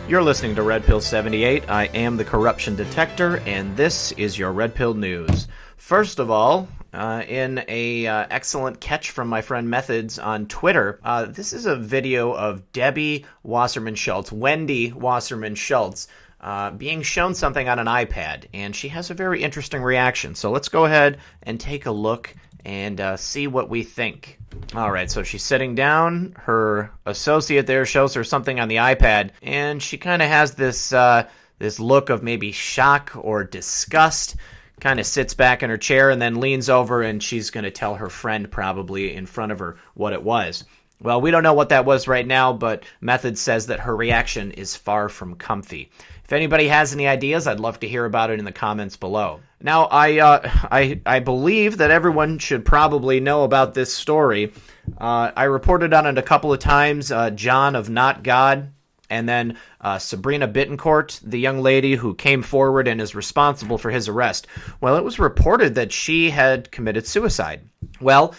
You're listening to Red Pill 78. I am the corruption detector, and this is your Red Pill news. First of all, in a excellent catch from my friend Methods on Twitter, this is a video of Debbie Wasserman Schultz, Wendy Wasserman Schultz, being shown something on an iPad, and she has a very interesting reaction. So let's go ahead and take a look and see what we think. All right, so she's sitting down. Her associate there shows her something on the iPad, and she kind of has this this look of maybe shock or disgust. Kind of sits back in her chair and then leans over, and she's going to tell her friend probably in front of her what it was. Well, we don't know what that was right now, but Method says that her reaction is far from comfy. If anybody has any ideas, I'd love to hear about it in the comments below. Now, I believe that everyone should probably know about this story. I reported on it a couple of times. John of Not God, and then Sabrina Bittencourt, the young lady who came forward and is responsible for his arrest. Well, it was reported that she had committed suicide. Well,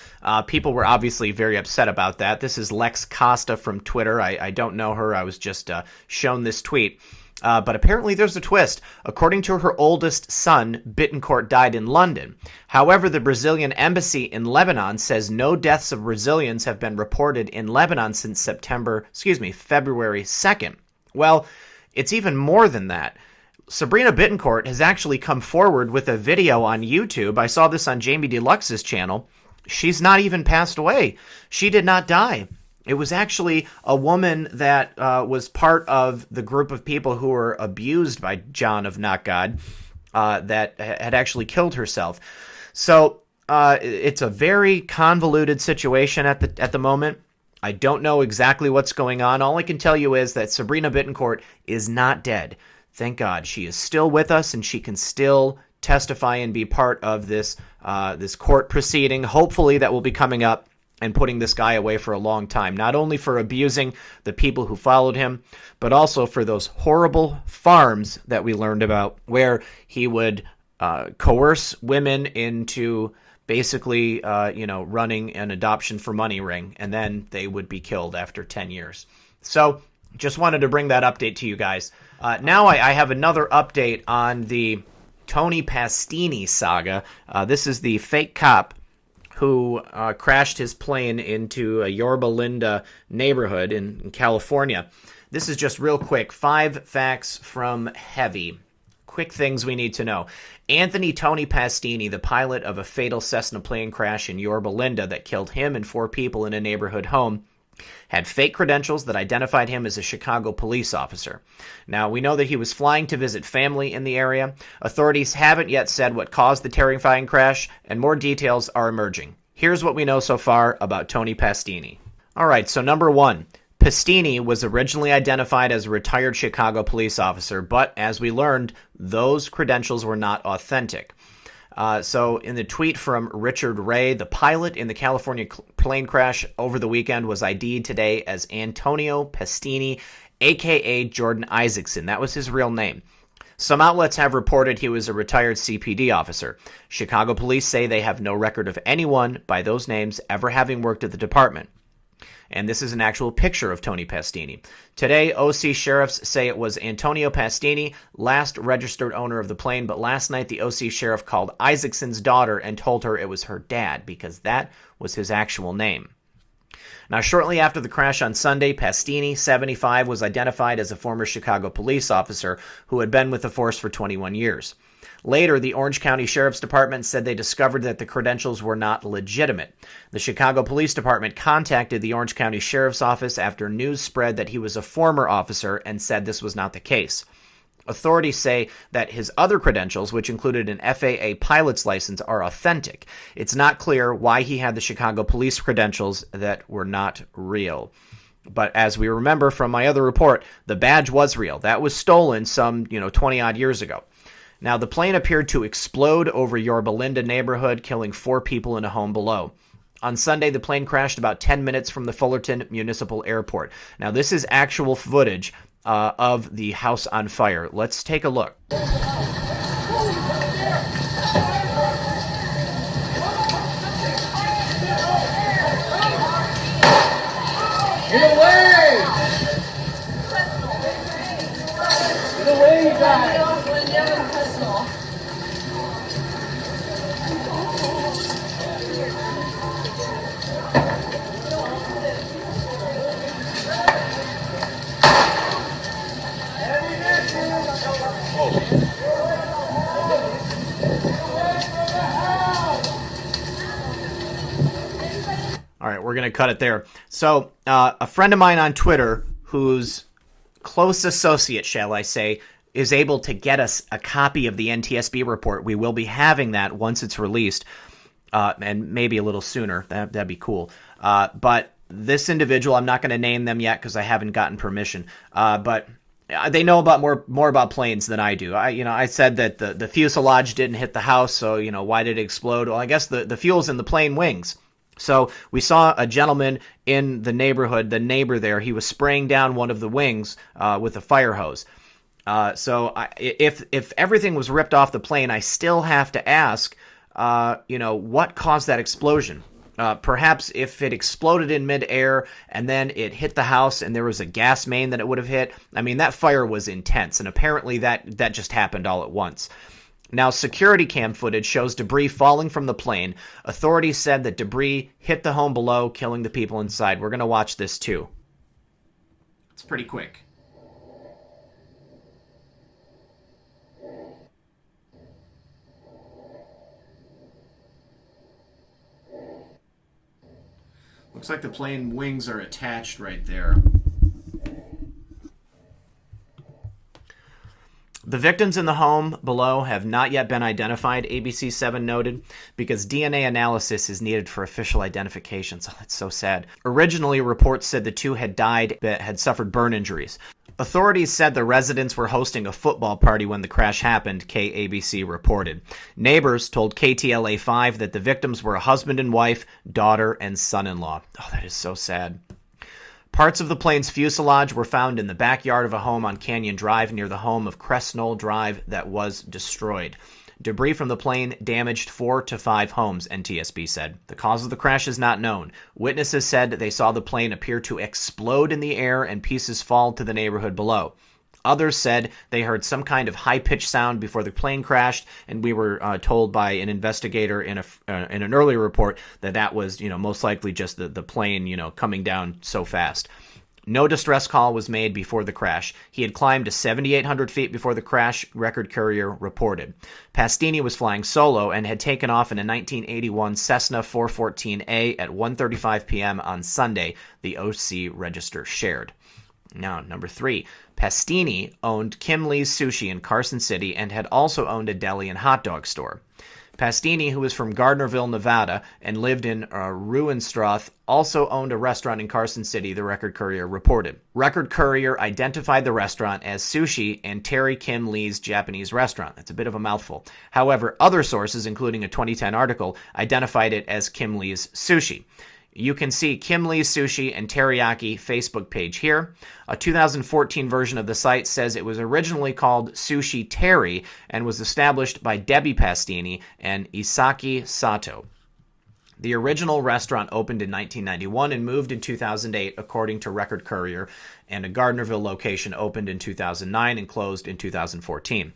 people were obviously very upset about that. This is Lex Costa from Twitter. I don't know her. I was just shown this tweet. But apparently there's a twist. According to her oldest son, Bittencourt died in London. However, the Brazilian embassy in Lebanon says no deaths of Brazilians have been reported in Lebanon since February 2nd. Well, it's even more than that. Sabrina Bittencourt has actually come forward with a video on YouTube. I saw this on Jamie Deluxe's channel. She's not even passed away. She did not die. It was actually a woman that was part of the group of people who were abused by John of Not God that had actually killed herself. So it's a very convoluted situation at the moment. I don't know exactly what's going on. All I can tell you is that Sabrina Bittencourt is not dead. Thank God. She is still with us, and she can still testify and be part of this this court proceeding. Hopefully that will be coming up and putting this guy away for a long time, not only for abusing the people who followed him, but also for those horrible farms that we learned about where he would coerce women into basically, running an adoption for money ring, and then they would be killed after 10 years. So just wanted to bring that update to you guys. Now I have another update on the Tony Pastini saga. This is the fake cop who crashed his plane into a Yorba Linda neighborhood in California. This is just real quick. 5 facts from Heavy. Quick things we need to know. Anthony Tony Pastini, the pilot of a fatal Cessna plane crash in Yorba Linda that killed him and 4 people in a neighborhood home, had fake credentials that identified him as a Chicago police officer. Now, we know that he was flying to visit family in the area. Authorities haven't yet said what caused the terrifying crash, and more details are emerging. Here's what we know so far about Tony Pastini. All right, so number 1. Pastini was originally identified as a retired Chicago police officer, but as we learned, those credentials were not authentic. So in the tweet from Richard Ray, the pilot in the California plane crash over the weekend was ID'd today as Antonio Pastini, a.k.a. Jordan Isaacson. That was his real name. Some outlets have reported he was a retired CPD officer. Chicago police say they have no record of anyone by those names ever having worked at the department. And this is an actual picture of Tony Pastini. Today, OC sheriffs say it was Antonio Pastini, last registered owner of the plane, but last night the OC sheriff called Isaacson's daughter and told her it was her dad because that was his actual name. Now, shortly after the crash on Sunday, Pastini, 75, was identified as a former Chicago police officer who had been with the force for 21 years. Later, the Orange County Sheriff's Department said they discovered that the credentials were not legitimate. The Chicago Police Department contacted the Orange County Sheriff's Office after news spread that he was a former officer and said this was not the case. Authorities say that his other credentials, which included an FAA pilot's license, are authentic. It's not clear why he had the Chicago police credentials that were not real. But as we remember from my other report, the badge was real. That was stolen some, 20-odd years ago. Now, the plane appeared to explode over Yorba Linda neighborhood, killing 4 people in a home below. On Sunday, the plane crashed about 10 minutes from the Fullerton Municipal Airport. Now, this is actual footage of the house on fire. Let's take a look. Get away! we're going to cut it there. So a friend of mine on Twitter, whose close associate, shall I say, is able to get us a copy of the NTSB report. We will be having that once it's released, and maybe a little sooner. That'd be cool. But this individual, I'm not going to name them yet because I haven't gotten permission, but they know about more about planes than I do. I said that the fuselage didn't hit the house, so why did it explode? Well, I guess the fuel's in the plane wings. So we saw a gentleman in the neighborhood, the neighbor there. He was spraying down one of the wings with a fire hose. If everything was ripped off the plane, I still have to ask, what caused that explosion? Perhaps if it exploded in midair and then it hit the house and there was a gas main that it would have hit. I mean, that fire was intense, and apparently that just happened all at once. Now, security cam footage shows debris falling from the plane. Authorities said that debris hit the home below, killing the people inside. We're going to watch this too. It's pretty quick. Looks like the plane wings are attached right there. The victims in the home below have not yet been identified, ABC7 noted, because DNA analysis is needed for official identification. So that's so sad. Originally, reports said the two had died but had suffered burn injuries. Authorities said the residents were hosting a football party when the crash happened, KABC reported. Neighbors told KTLA5 that the victims were a husband and wife, daughter, and son-in-law. Oh, that is so sad. Parts of the plane's fuselage were found in the backyard of a home on Canyon Drive near the home of Crestnoll Drive that was destroyed. Debris from the plane damaged 4 to 5 homes, NTSB said. The cause of the crash is not known. Witnesses said they saw the plane appear to explode in the air and pieces fall to the neighborhood below. Others said they heard some kind of high-pitched sound before the plane crashed, and we were told by an investigator in an earlier report that was, most likely just the plane, coming down so fast. No distress call was made before the crash. He had climbed to 7,800 feet before the crash, Record Courier reported. Pastini was flying solo and had taken off in a 1981 Cessna 414A at 1:35 p.m. on Sunday, the OC Register shared. Now, number 3. Pastini owned Kim Lee's Sushi in Carson City and had also owned a deli and hot dog store. Pastini, who was from Gardnerville, Nevada, and lived in Ruenstroth, also owned a restaurant in Carson City, the Record Courier reported. Record Courier identified the restaurant as Sushi and Terry Kim Lee's Japanese restaurant. That's a bit of a mouthful. However, other sources, including a 2010 article, identified it as Kim Lee's Sushi. You can see Kim Lee's Sushi and Teriyaki Facebook page here. A 2014 version of the site says it was originally called Sushi Terry and was established by Debbie Pastini and Isaki Sato. The original restaurant opened in 1991 and moved in 2008, according to Record Courier, and a Gardnerville location opened in 2009 and closed in 2014.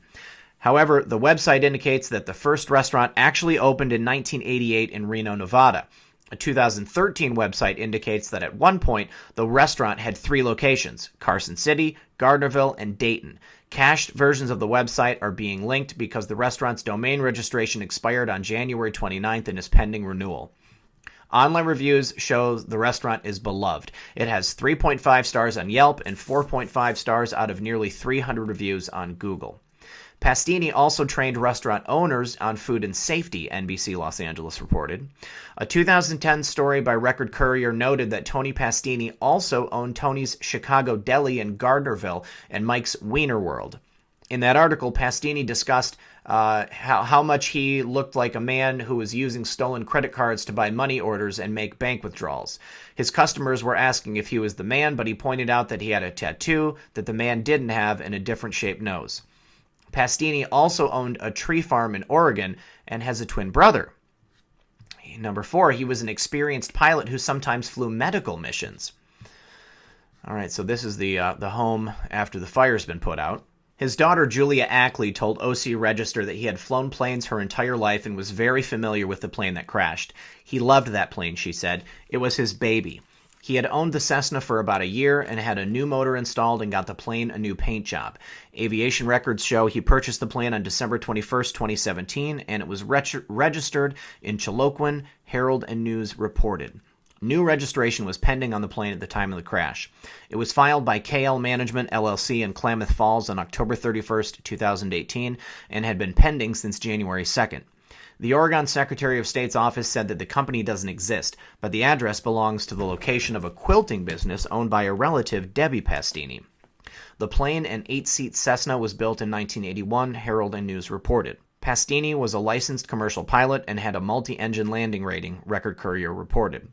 However, the website indicates that the first restaurant actually opened in 1988 in Reno, Nevada. A 2013 website indicates that at one point, the restaurant had 3 locations: Carson City, Gardnerville, and Dayton. Cached versions of the website are being linked because the restaurant's domain registration expired on January 29th and is pending renewal. Online reviews show the restaurant is beloved. It has 3.5 stars on Yelp and 4.5 stars out of nearly 300 reviews on Google. Pastini also trained restaurant owners on food and safety, NBC Los Angeles reported. A 2010 story by Record Courier noted that Tony Pastini also owned Tony's Chicago Deli in Gardnerville and Mike's Wiener World. In that article, Pastini discussed how much he looked like a man who was using stolen credit cards to buy money orders and make bank withdrawals. His customers were asking if he was the man, but he pointed out that he had a tattoo that the man didn't have and a different shaped nose. Pastini also owned a tree farm in Oregon and has a twin brother. Number 4, he was an experienced pilot who sometimes flew medical missions. All right, so this is the home after the fire's been put out. His daughter, Julia Ackley, told OC Register that he had flown planes her entire life and was very familiar with the plane that crashed. He loved that plane, she said. It was his baby. He had owned the Cessna for about a year and had a new motor installed and got the plane a new paint job. Aviation records show he purchased the plane on December 21st, 2017, and it was registered in Chiloquin, Herald and News reported. New registration was pending on the plane at the time of the crash. It was filed by KL Management LLC in Klamath Falls on October 31st, 2018, and had been pending since January 2nd. The Oregon Secretary of State's office said that the company doesn't exist, but the address belongs to the location of a quilting business owned by a relative, Debbie Paine. The plane, an 8-seat Cessna, was built in 1981, Herald and News reported. Paine was a licensed commercial pilot and had a multi-engine landing rating, Record Courier reported.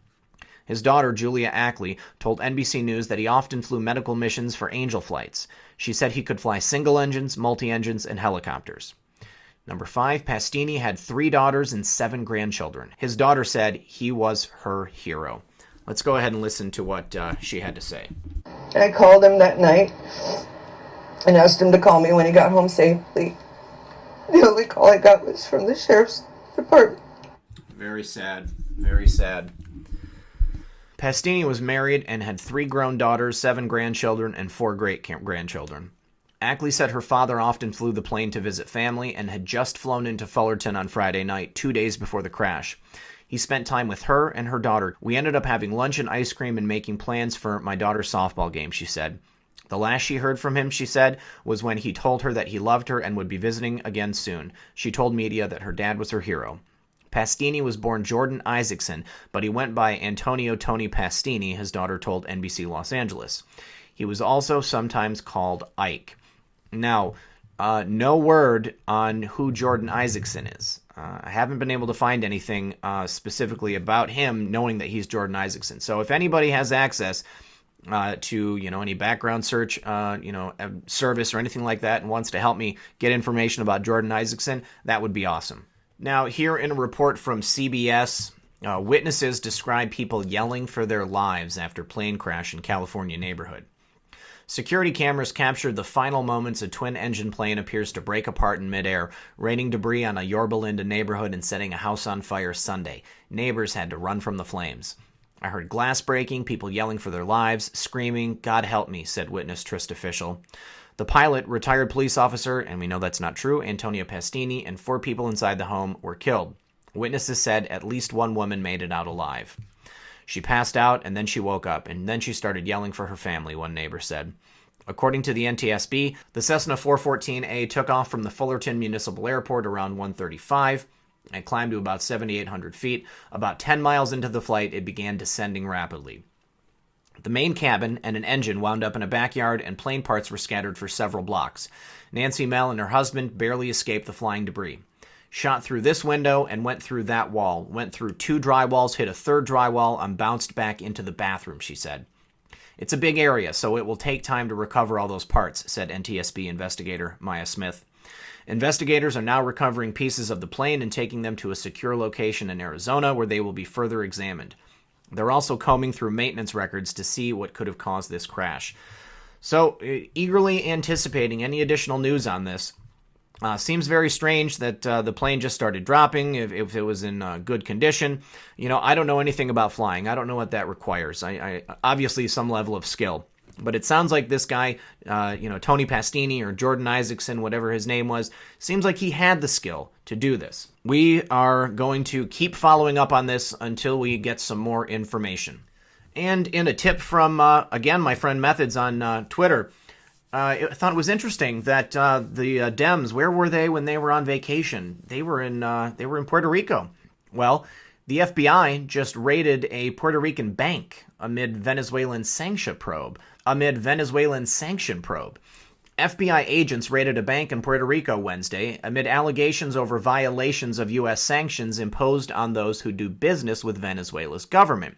His daughter, Julia Ackley, told NBC News that he often flew medical missions for Angel flights. She said he could fly single engines, multi-engines, and helicopters. Number 5, Paine had 3 daughters and 7 grandchildren. His daughter said he was her hero. Let's go ahead and listen to what she had to say. I called him that night and asked him to call me when he got home safely. The only call I got was from the sheriff's department. Very sad. Very sad. Paine was married and had 3 grown daughters, 7 grandchildren, and 4 great-grandchildren. Ackley said her father often flew the plane to visit family and had just flown into Fullerton on Friday night, 2 days before the crash. He spent time with her and her daughter. We ended up having lunch and ice cream and making plans for my daughter's softball game, she said. The last she heard from him, she said, was when he told her that he loved her and would be visiting again soon. She told media that her dad was her hero. Paine was born Jordan Isaacson, but he went by Antonio Tony Paine, his daughter told NBC Los Angeles. He was also sometimes called Ike. Now, no word on who Jordan Isaacson is. I haven't been able to find anything specifically about him, knowing that he's Jordan Isaacson. So if anybody has access to any background search service or anything like that and wants to help me get information about Jordan Isaacson, that would be awesome. Now, here in a report from CBS, witnesses describe people yelling for their lives after plane crash in California neighborhood. Security cameras captured the final moments a twin-engine plane appears to break apart in midair, raining debris on a Yorba Linda neighborhood and setting a house on fire Sunday. Neighbors had to run from the flames. I heard glass breaking, people yelling for their lives, screaming, "God help me," said witness Trist official. The pilot, retired police officer, and we know that's not true, Antonio Paine, and 4 people inside the home were killed. Witnesses said at least 1 woman made it out alive. She passed out, and then she woke up, and then she started yelling for her family, one neighbor said. According to the NTSB, the Cessna 414A took off from the Fullerton Municipal Airport around 1:35 and climbed to about 7,800 feet. About 10 miles into the flight, it began descending rapidly. The main cabin and an engine wound up in a backyard, and plane parts were scattered for several blocks. Nancy Mell and her husband barely escaped the flying debris. Shot through this window and went through that wall, went through 2 drywalls, hit a 3rd drywall, and bounced back into the bathroom, she said. It's a big area, so it will take time to recover all those parts, said NTSB investigator Maya Smith. Investigators are now recovering pieces of the plane and taking them to a secure location in Arizona where they will be further examined. They're also combing through maintenance records to see what could have caused this crash. So, eagerly anticipating any additional news on this. Seems very strange that the plane just started dropping if it was in good condition. I don't know anything about flying. I don't know what that requires. I obviously some level of skill. But it sounds like this guy, Tony Paine or Jordan Isaacson, whatever his name was, seems like he had the skill to do this. We are going to keep following up on this until we get some more information. And in a tip from, again, my friend Methods on Twitter, I thought it was interesting that the Dems, where were they when they were on vacation? They were in Puerto Rico. Well, the FBI just raided a Puerto Rican bank amid Venezuelan sanction probe. FBI agents raided a bank in Puerto Rico Wednesday amid allegations over violations of U.S. sanctions imposed on those who do business with Venezuela's government.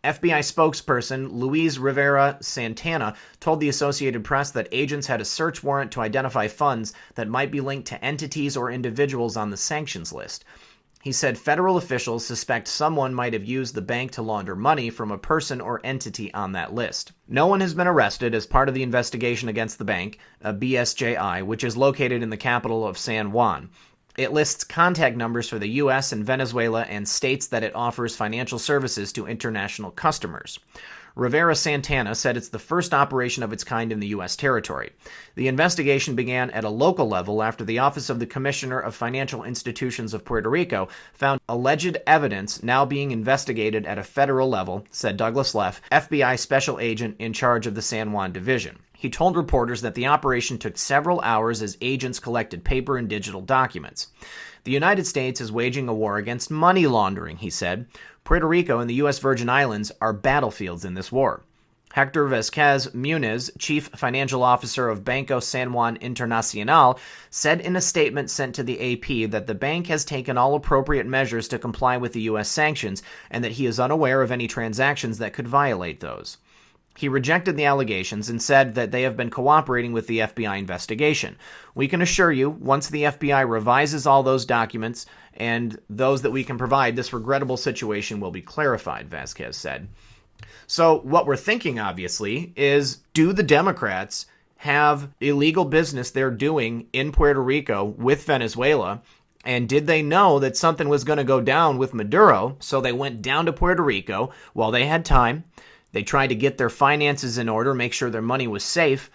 FBI spokesperson Luis Rivera Santana told the Associated Press that agents had a search warrant to identify funds that might be linked to entities or individuals on the sanctions list. He said federal officials suspect someone might have used the bank to launder money from a person or entity on that list. No one has been arrested as part of the investigation against the bank, BSJI, which is located in the capital of San Juan. It lists contact numbers for the U.S. and Venezuela and states that it offers financial services to international customers. Rivera Santana said it's the first operation of its kind in the U.S. territory. The investigation began at a local level after the Office of the Commissioner of Financial Institutions of Puerto Rico found alleged evidence now being investigated at a federal level, said Douglas Leff, FBI special agent in charge of the San Juan Division. He told reporters that the operation took several hours as agents collected paper and digital documents. The United States is waging a war against money laundering, he said. Puerto Rico and the U.S. Virgin Islands are battlefields in this war. Hector Vazquez Muniz, chief financial officer of Banco San Juan Internacional, said in a statement sent to the AP that the bank has taken all appropriate measures to comply with the U.S. sanctions and that he is unaware of any transactions that could violate those. He rejected the allegations and said that they have been cooperating with the FBI investigation. We can assure you, once the FBI revises all those documents and those that we can provide, this regrettable situation will be clarified, Vasquez said. So what we're thinking, obviously, is do the Democrats have illegal business they're doing in Puerto Rico with Venezuela? And did they know that something was going to go down with Maduro? So they went down to Puerto Rico while they had time. They tried to get their finances in order, make sure their money was safe,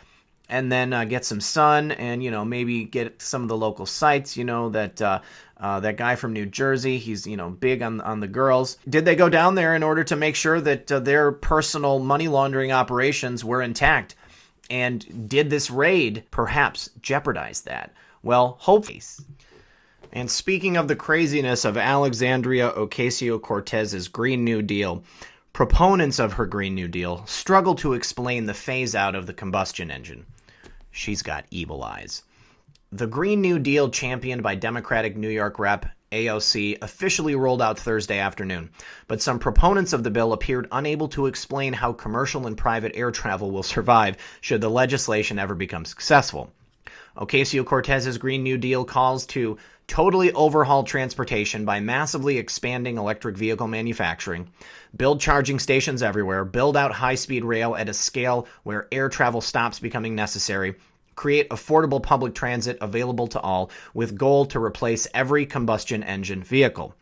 and then get some sun and, maybe get some of the local sites, that guy from New Jersey, he's, big on the girls. Did they go down there in order to make sure that their personal money laundering operations were intact? And did this raid perhaps jeopardize that? Well, hopefully. And speaking of the craziness of Alexandria Ocasio-Cortez's Green New Deal, proponents of her Green New Deal struggle to explain the phase-out of the combustion engine. She's got evil eyes. The Green New Deal, championed by Democratic New York Rep. AOC, officially rolled out Thursday afternoon, but some proponents of the bill appeared unable to explain how commercial and private air travel will survive should the legislation ever become successful. Ocasio-Cortez's Green New Deal calls to totally overhaul transportation by massively expanding electric vehicle manufacturing, build charging stations everywhere, build out high-speed rail at a scale where air travel stops becoming necessary, create affordable public transit available to all, with goal to replace every combustion engine vehicle.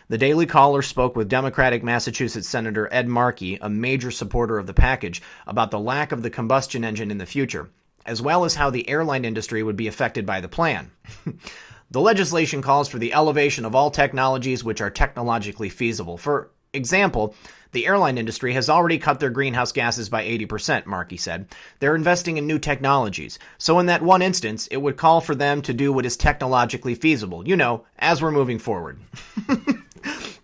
The Daily Caller spoke with Democratic Massachusetts Senator Ed Markey, a major supporter of the package, about the lack of the combustion engine in the future, as well as how the airline industry would be affected by the plan. The legislation calls for the elevation of all technologies which are technologically feasible. For example, the airline industry has already cut their greenhouse gases by 80%, Markey said. They're investing in new technologies. So in that one instance, it would call for them to do what is technologically feasible, as we're moving forward.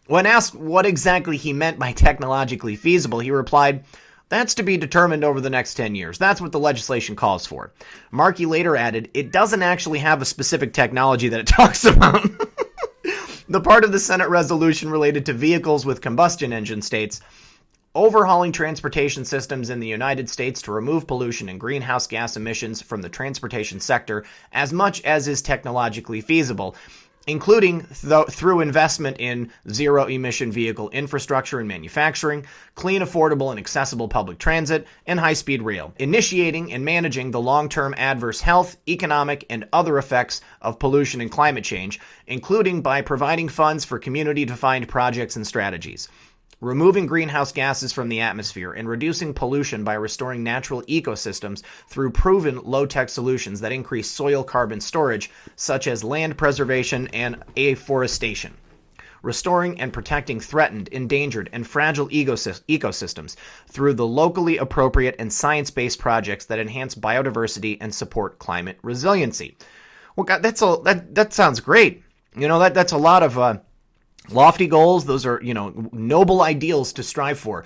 When asked what exactly he meant by technologically feasible, he replied, "That's to be determined over the next 10 years. That's what the legislation calls for." Markey later added, "It doesn't actually have a specific technology that it talks about." The part of the Senate resolution related to vehicles with combustion engine states, overhauling transportation systems in the United States to remove pollution and greenhouse gas emissions from the transportation sector as much as is technologically feasible, including through investment in zero-emission vehicle infrastructure and manufacturing, clean, affordable, and accessible public transit, and high-speed rail, initiating and managing the long-term adverse health, economic, and other effects of pollution and climate change, including by providing funds for community-defined projects and strategies, removing greenhouse gases from the atmosphere, and reducing pollution by restoring natural ecosystems through proven low-tech solutions that increase soil carbon storage, such as land preservation and afforestation, restoring and protecting threatened, endangered, and fragile ecosystems through the locally appropriate and science-based projects that enhance biodiversity and support climate resiliency. Well, God, that sounds great. That's a lot of lofty goals. Those are, noble ideals to strive for.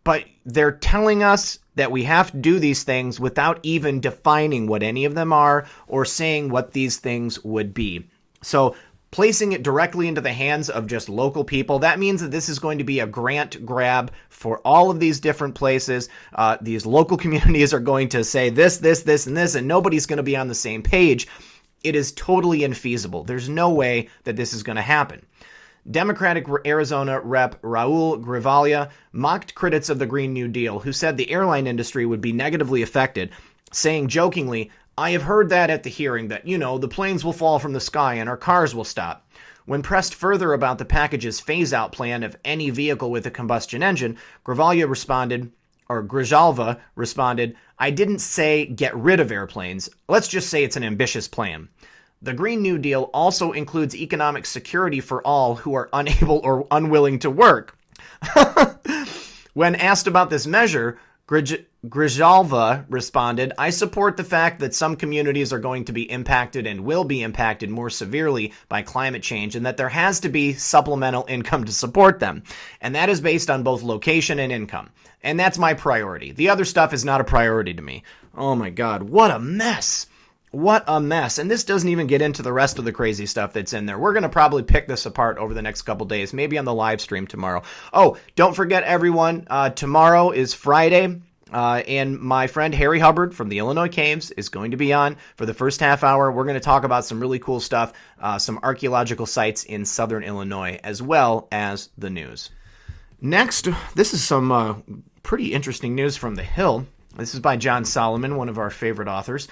But they're telling us that we have to do these things without even defining what any of them are or saying what these things would be. So placing it directly into the hands of just local people, that means that this is going to be a grant grab for all of these different places. These local communities are going to say this, and this, and nobody's going to be on the same page. It is totally infeasible. There's no way that this is going to happen. Democratic Arizona Rep. Raul Gravalia mocked critics of the Green New Deal, who said the airline industry would be negatively affected, saying jokingly, "I have heard that at the hearing that, the planes will fall from the sky and our cars will stop." When pressed further about the package's phase-out plan of any vehicle with a combustion engine, Gravalia responded, Grijalva responded, "I didn't say get rid of airplanes. Let's just say it's an ambitious plan. The Green New Deal also includes economic security for all who are unable or unwilling to work." When asked about this measure, Grijalva responded, "I support the fact that some communities are going to be impacted and will be impacted more severely by climate change, and that there has to be supplemental income to support them. And that is based on both location and income. And that's my priority. The other stuff is not a priority to me." Oh my God, what a mess. What a mess. And this doesn't even get into the rest of the crazy stuff that's in there. We're going to probably pick this apart over the next couple days, maybe on the live stream tomorrow. Oh, don't forget, everyone, tomorrow is Friday, and my friend Harry Hubbard from the Illinois Caves is going to be on for the first half hour. We're going to talk about some really cool stuff, some archaeological sites in southern Illinois, as well as the news. Next, this is some pretty interesting news from The Hill. This is by John Solomon, one of our favorite authors.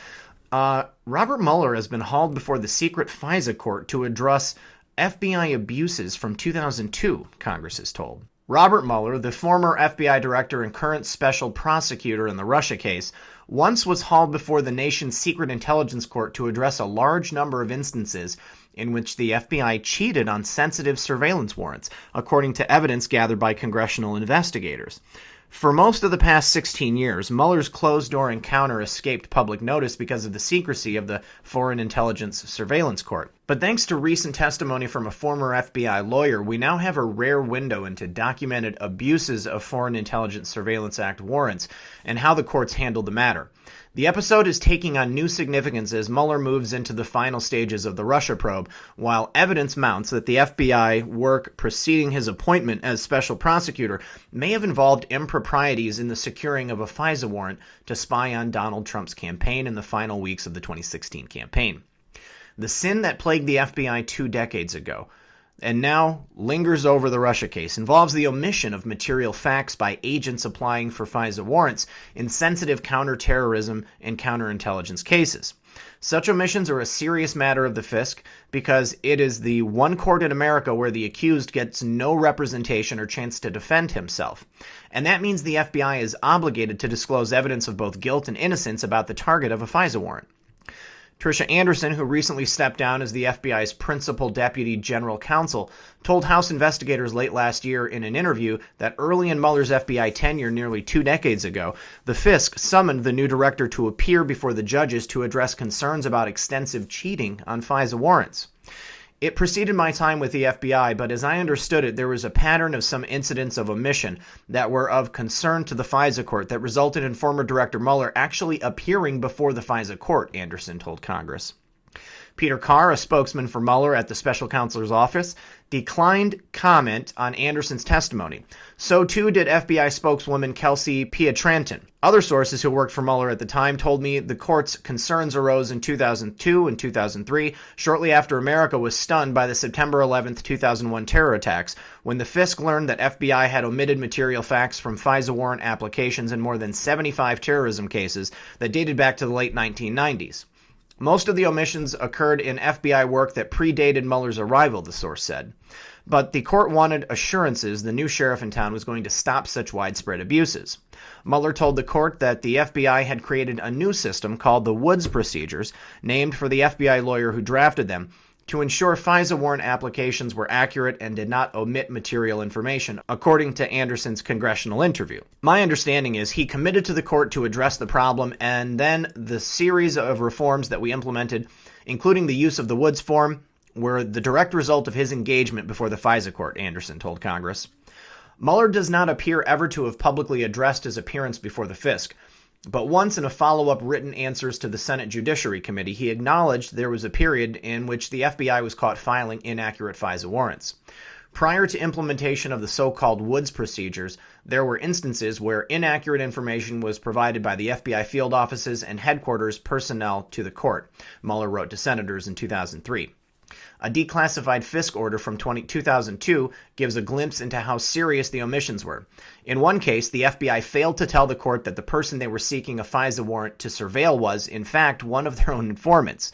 Robert Mueller has been hauled before the secret FISA court to address FBI abuses from 2002, Congress is told. Robert Mueller, the former FBI director and current special prosecutor in the Russia case, once was hauled before the nation's secret intelligence court to address a large number of instances in which the FBI cheated on sensitive surveillance warrants, according to evidence gathered by congressional investigators. For most of the past 16 years, Mueller's closed-door encounter escaped public notice because of the secrecy of the Foreign Intelligence Surveillance Court. But thanks to recent testimony from a former FBI lawyer, we now have a rare window into documented abuses of Foreign Intelligence Surveillance Act warrants and how the courts handled the matter. The episode is taking on new significance as Mueller moves into the final stages of the Russia probe, while evidence mounts that the FBI work preceding his appointment as special prosecutor may have involved improprieties in the securing of a FISA warrant to spy on Donald Trump's campaign in the final weeks of the 2016 campaign. The sin that plagued the FBI 2 decades ago, and now lingers over the Russia case, involves the omission of material facts by agents applying for FISA warrants in sensitive counterterrorism and counterintelligence cases. Such omissions are a serious matter of the FISC because it is the one court in America where the accused gets no representation or chance to defend himself. And that means the FBI is obligated to disclose evidence of both guilt and innocence about the target of a FISA warrant. Tricia Anderson, who recently stepped down as the FBI's principal deputy general counsel, told House investigators late last year in an interview that early in Mueller's FBI tenure nearly 2 decades ago, the FISC summoned the new director to appear before the judges to address concerns about extensive cheating on FISA warrants. It preceded my time with the FBI, but as I understood it, there was a pattern of some incidents of omission that were of concern to the FISA court that resulted in former Director Mueller actually appearing before the FISA court, Anderson told Congress. Peter Carr, a spokesman for Mueller at the special counselor's office, declined comment on Anderson's testimony. So too did FBI spokeswoman Kelsey Pietranton. Other sources who worked for Mueller at the time told me the court's concerns arose in 2002 and 2003, shortly after America was stunned by the September 11, 2001 terror attacks, when the FISC learned that FBI had omitted material facts from FISA warrant applications in more than 75 terrorism cases that dated back to the late 1990s. Most of the omissions occurred in FBI work that predated Mueller's arrival, the source said. But the court wanted assurances the new sheriff in town was going to stop such widespread abuses. Mueller told the court that the FBI had created a new system called the Woods Procedures, named for the FBI lawyer who drafted them, to ensure FISA warrant applications were accurate and did not omit material information, according to Anderson's congressional interview. My understanding is he committed to the court to address the problem, and then the series of reforms that we implemented, including the use of the Woods form, were the direct result of his engagement before the FISA court, Anderson told Congress. Mueller does not appear ever to have publicly addressed his appearance before the FISC. But once in a follow-up written answers to the Senate Judiciary Committee, he acknowledged there was a period in which the FBI was caught filing inaccurate FISA warrants. Prior to implementation of the so-called Woods procedures, there were instances where inaccurate information was provided by the FBI field offices and headquarters personnel to the court, Mueller wrote to senators in 2003. A declassified FISC order from 2002 gives a glimpse into how serious the omissions were. In one case, the FBI failed to tell the court that the person they were seeking a FISA warrant to surveil was, in fact, one of their own informants.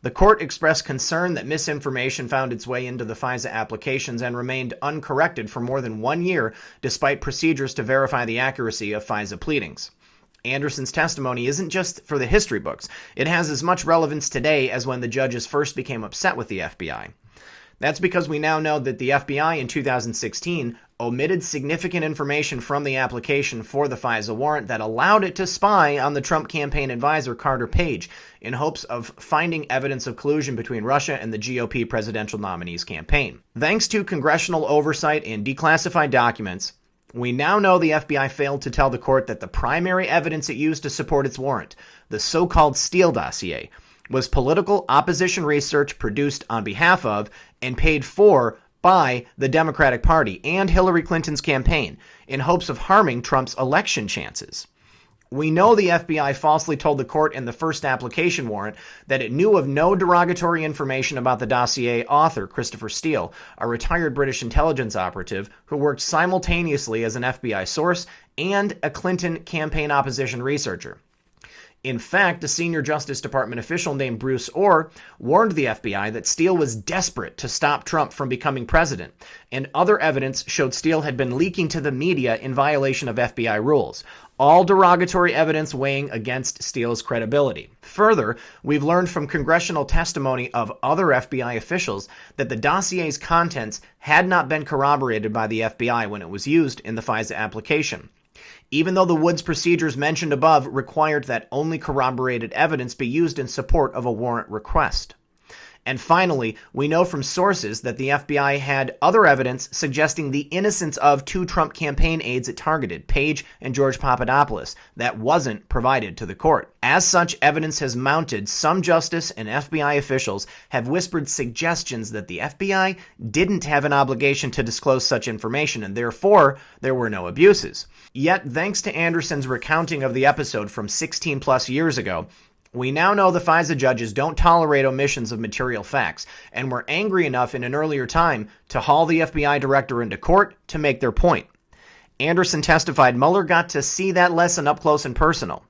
The court expressed concern that misinformation found its way into the FISA applications and remained uncorrected for more than 1 year, despite procedures to verify the accuracy of FISA pleadings. Anderson's testimony isn't just for the history books. It has as much relevance today as when the judges first became upset with the FBI. That's because we now know that the FBI in 2016 omitted significant information from the application for the FISA warrant that allowed it to spy on the Trump campaign advisor Carter Page in hopes of finding evidence of collusion between Russia and the GOP presidential nominee's campaign. Thanks to congressional oversight and declassified documents, we now know the FBI failed to tell the court that the primary evidence it used to support its warrant, the so-called Steele dossier, was political opposition research produced on behalf of and paid for by the Democratic Party and Hillary Clinton's campaign in hopes of harming Trump's election chances. We know the FBI falsely told the court in the first application warrant that it knew of no derogatory information about the dossier author, Christopher Steele, a retired British intelligence operative who worked simultaneously as an FBI source and a Clinton campaign opposition researcher. In fact, a senior Justice Department official named Bruce Orr warned the FBI that Steele was desperate to stop Trump from becoming president, and other evidence showed Steele had been leaking to the media in violation of FBI rules, all derogatory evidence weighing against Steele's credibility. Further, we've learned from congressional testimony of other FBI officials that the dossier's contents had not been corroborated by the FBI when it was used in the FISA application, even though the Woods procedures mentioned above required that only corroborated evidence be used in support of a warrant request. And finally, we know from sources that the FBI had other evidence suggesting the innocence of 2 Trump campaign aides it targeted, Page and George Papadopoulos, that wasn't provided to the court. As such, evidence has mounted. Some justice and FBI officials have whispered suggestions that the FBI didn't have an obligation to disclose such information, and therefore there were no abuses. Yet, thanks to Anderson's recounting of the episode from 16 plus years ago, we now know the FISA judges don't tolerate omissions of material facts, and were angry enough in an earlier time to haul the FBI director into court to make their point. Anderson testified Mueller got to see that lesson up close and personal.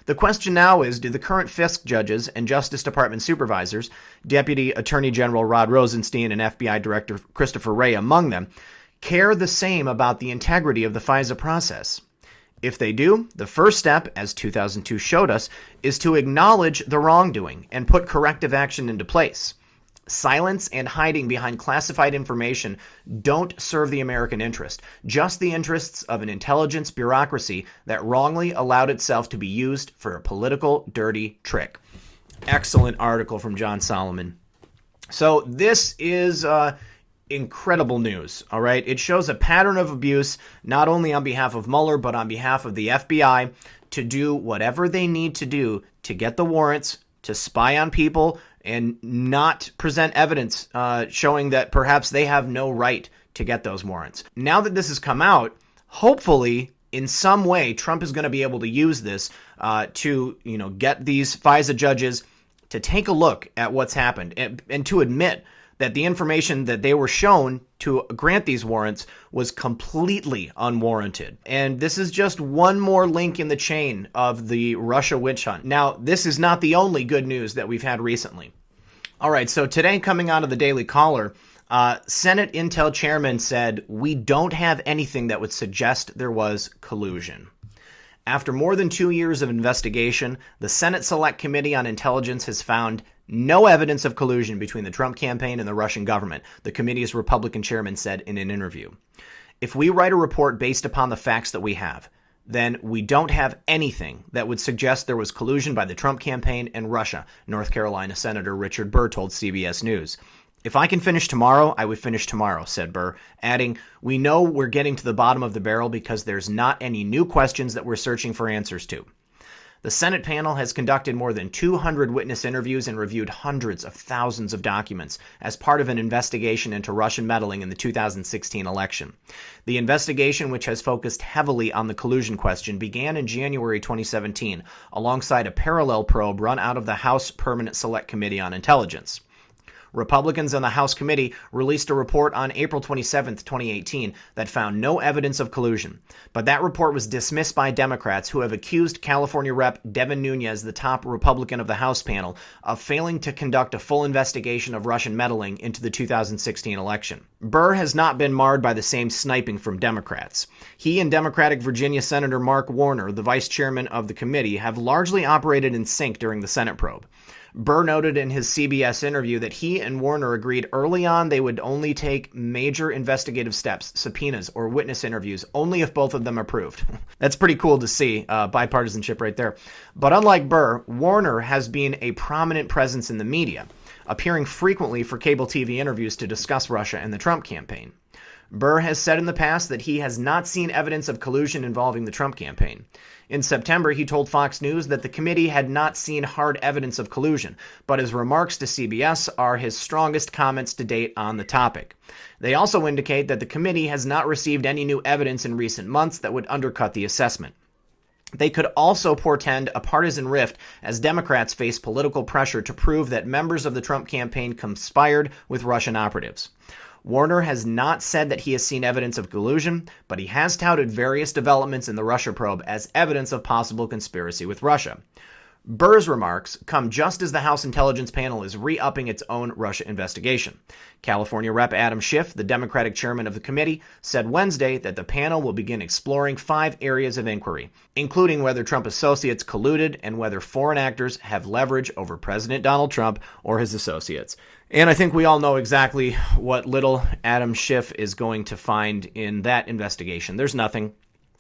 The question now is, do the current Fisk judges and Justice Department supervisors, Deputy Attorney General Rod Rosenstein and FBI Director Christopher Wray among them, care the same about the integrity of the FISA process? If they do, the first step, as 2002 showed us, is to acknowledge the wrongdoing and put corrective action into place. Silence and hiding behind classified information don't serve the American interest, just the interests of an intelligence bureaucracy that wrongly allowed itself to be used for a political dirty trick. Excellent article from John Solomon. So this is incredible news, all right? It shows a pattern of abuse, not only on behalf of Mueller, but on behalf of the FBI to do whatever they need to do to get the warrants, to spy on people, and not present evidence showing that perhaps they have no right to get those warrants. Now that this has come out, hopefully, in some way, Trump is going to be able to use this to, get these FISA judges to take a look at what's happened and to admit that the information that they were shown to grant these warrants was completely unwarranted. And this is just one more link in the chain of the Russia witch hunt. Now, this is not the only good news that we've had recently. All right, so today, coming out of the Daily Caller, Senate Intel Chairman said, "We don't have anything that would suggest there was collusion." After more than 2 years of investigation, the Senate Select Committee on Intelligence has found no evidence of collusion between the Trump campaign and the Russian government, the committee's Republican chairman said in an interview. "If we write a report based upon the facts that we have, then we don't have anything that would suggest there was collusion by the Trump campaign and Russia," North Carolina Senator Richard Burr told CBS News. "If I can finish tomorrow, I would finish tomorrow," said Burr, adding, "We know we're getting to the bottom of the barrel because there's not any new questions that we're searching for answers to." The Senate panel has conducted more than 200 witness interviews and reviewed hundreds of thousands of documents as part of an investigation into Russian meddling in the 2016 election. The investigation, which has focused heavily on the collusion question, began in January 2017 alongside a parallel probe run out of the House Permanent Select Committee on Intelligence. Republicans on the House committee released a report on April 27, 2018, that found no evidence of collusion. But that report was dismissed by Democrats, who have accused California Rep. Devin Nunes, the top Republican of the House panel, of failing to conduct a full investigation of Russian meddling into the 2016 election. Burr has not been marred by the same sniping from Democrats. He and Democratic Virginia Senator Mark Warner, the vice chairman of the committee, have largely operated in sync during the Senate probe. Burr noted in his CBS interview that he and Warner agreed early on they would only take major investigative steps, subpoenas, or witness interviews, only if both of them approved. That's pretty cool to see, bipartisanship right there. But unlike Burr, Warner has been a prominent presence in the media, appearing frequently for cable TV interviews to discuss Russia and the Trump campaign. Burr has said in the past that he has not seen evidence of collusion involving the Trump campaign. In September, he told Fox News that the committee had not seen hard evidence of collusion, but his remarks to CBS are his strongest comments to date on the topic. They also indicate that the committee has not received any new evidence in recent months that would undercut the assessment. They could also portend a partisan rift as Democrats face political pressure to prove that members of the Trump campaign conspired with Russian operatives. Warner has not said that he has seen evidence of collusion, but he has touted various developments in the Russia probe as evidence of possible conspiracy with Russia. Burr's remarks come just as the House Intelligence Panel is re-upping its own Russia investigation. California Rep. Adam Schiff, the Democratic chairman of the committee, said Wednesday that the panel will begin exploring 5 areas of inquiry, including whether Trump associates colluded and whether foreign actors have leverage over President Donald Trump or his associates. And I think we all know exactly what little Adam Schiff is going to find in that investigation. There's nothing.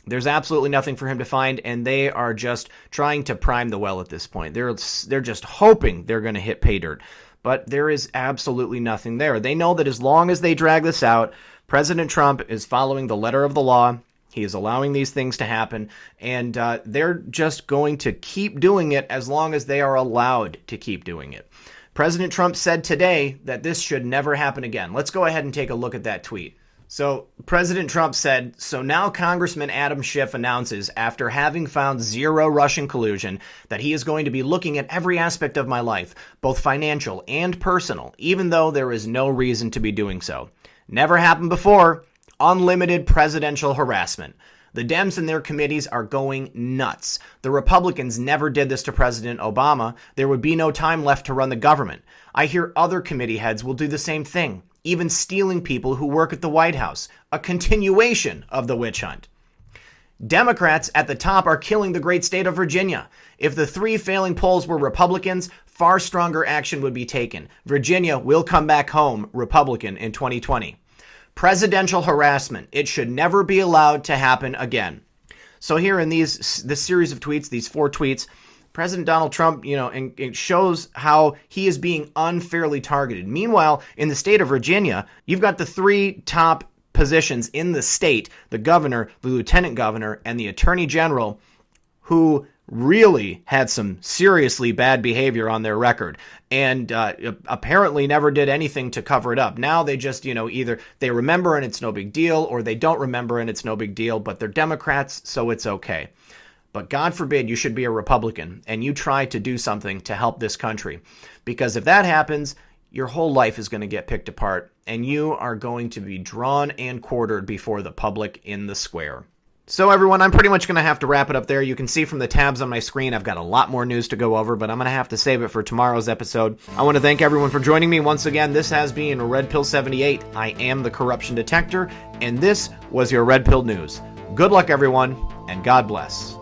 There's absolutely nothing for him to find, and they are just trying to prime the well at this point. They're just hoping they're going to hit pay dirt, but there is absolutely nothing there. They know that as long as they drag this out, President Trump is following the letter of the law. He is allowing these things to happen, and they're just going to keep doing it as long as they are allowed to keep doing it. President Trump said today that this should never happen again. Let's go ahead and take a look at that tweet. So President Trump said, "So now Congressman Adam Schiff announces, after having found zero Russian collusion, that he is going to be looking at every aspect of my life, both financial and personal, even though there is no reason to be doing so. Never happened before. Unlimited presidential harassment. The Dems and their committees are going nuts. The Republicans never did this to President Obama. There would be no time left to run the government. I hear other committee heads will do the same thing, even stealing people who work at the White House, a continuation of the witch hunt. Democrats at the top are killing the great state of Virginia. If the 3 failing polls were Republicans, far stronger action would be taken. Virginia will come back home Republican in 2020. Presidential harassment. It should never be allowed to happen again." So here in this series of tweets, these 4 tweets, President Donald Trump, and it shows how he is being unfairly targeted. Meanwhile, in the state of Virginia, you've got the 3 top positions in the state, the governor, the lieutenant governor, and the attorney general, who really had some seriously bad behavior on their record and apparently never did anything to cover it up. Now they just, either they remember and it's no big deal, or they don't remember and it's no big deal, but they're Democrats, so it's okay. But God forbid you should be a Republican and you try to do something to help this country, because if that happens, your whole life is going to get picked apart and you are going to be drawn and quartered before the public in the square. So everyone, I'm pretty much going to have to wrap it up there. You can see from the tabs on my screen, I've got a lot more news to go over, but I'm going to have to save it for tomorrow's episode. I want to thank everyone for joining me once again. This has been Red Pill 78. I am the Corruption Detector, and this was your Red Pill News. Good luck, everyone, and God bless.